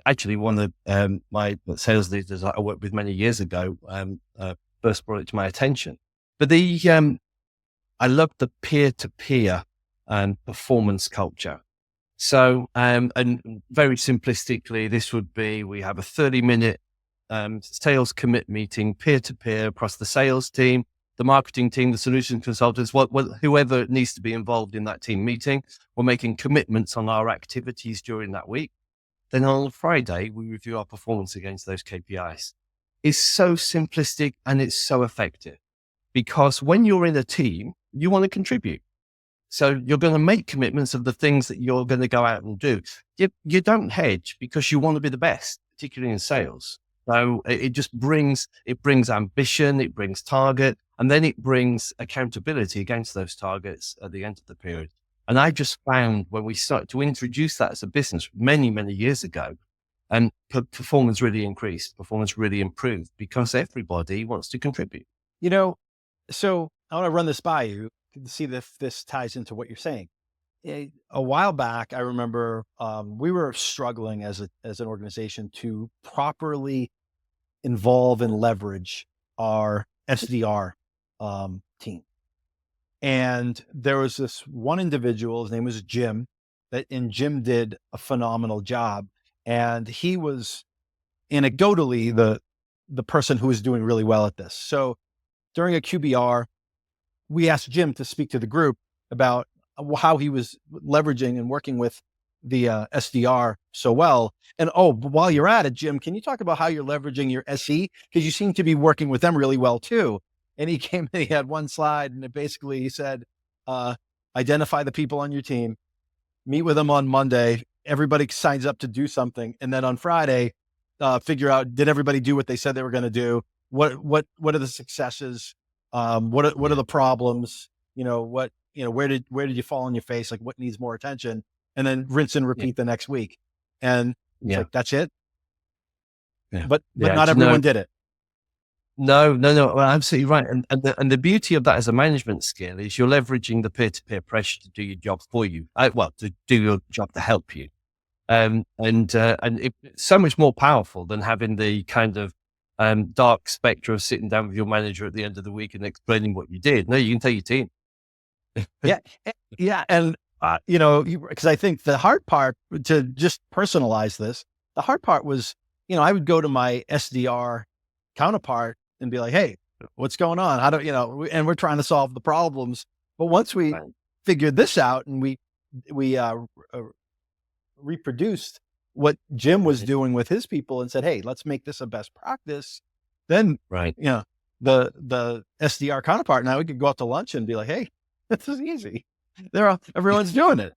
Actually, one of my sales leaders I worked with many years ago first brought it to my attention. But I love the peer-to-peer performance culture. So, and very simplistically, this would be, we have a 30-minute sales commit meeting, peer-to-peer across the sales team, the marketing team, the solution consultants, whoever needs to be involved in that team meeting. We're making commitments on our activities during that week. Then on Friday, we review our performance against those KPIs. It's so simplistic and it's so effective, because when you're in a team, you want to contribute. So you're going to make commitments of the things that you're going to go out and do. You don't hedge because you want to be the best, particularly in sales. So it just brings ambition, it brings target, and then it brings accountability against those targets at the end of the period. And I just found when we started to introduce that as a business many, many years ago, and performance really increased, performance really improved, because everybody wants to contribute. So I want to run this by you to see if this ties into what you're saying. A while back, I remember we were struggling as an organization to properly involve and leverage our SDR team. And there was this one individual, his name was Jim, and Jim did a phenomenal job. And he was anecdotally the person who was doing really well at this. So during a QBR, we asked Jim to speak to the group about how he was leveraging and working with the SDR so well. And while you're at it, Jim, can you talk about how you're leveraging your SE? Because you seem to be working with them really well too. And he came and he had one slide, and he said, identify the people on your team, meet with them on Monday. Everybody signs up to do something. And then on Friday, figure out, did everybody do what they said they were going to do? What are the successes? What are the problems? Where did you fall on your face? Like, what needs more attention? And then rinse and repeat the next week. And it's like, that's it. Yeah. But not everyone did it. No, well, absolutely right. And the beauty of that as a management skill is you're leveraging the peer-to-peer pressure to do your job for you. To do your job to help you. And it's so much more powerful than having the kind of dark spectre of sitting down with your manager at the end of the week and explaining what you did. No, you can tell your team. Yeah. And, because I think the hard part, to just personalize this, the hard part was, I would go to my SDR counterpart and be like, hey, what's going on? How do, and we're trying to solve the problems. But once we figured this out and we reproduced what Jim was doing with his people and said, hey, let's make this a best practice. Then, the SDR counterpart, now we could go out to lunch and be like, hey, this is easy. Everyone's doing it.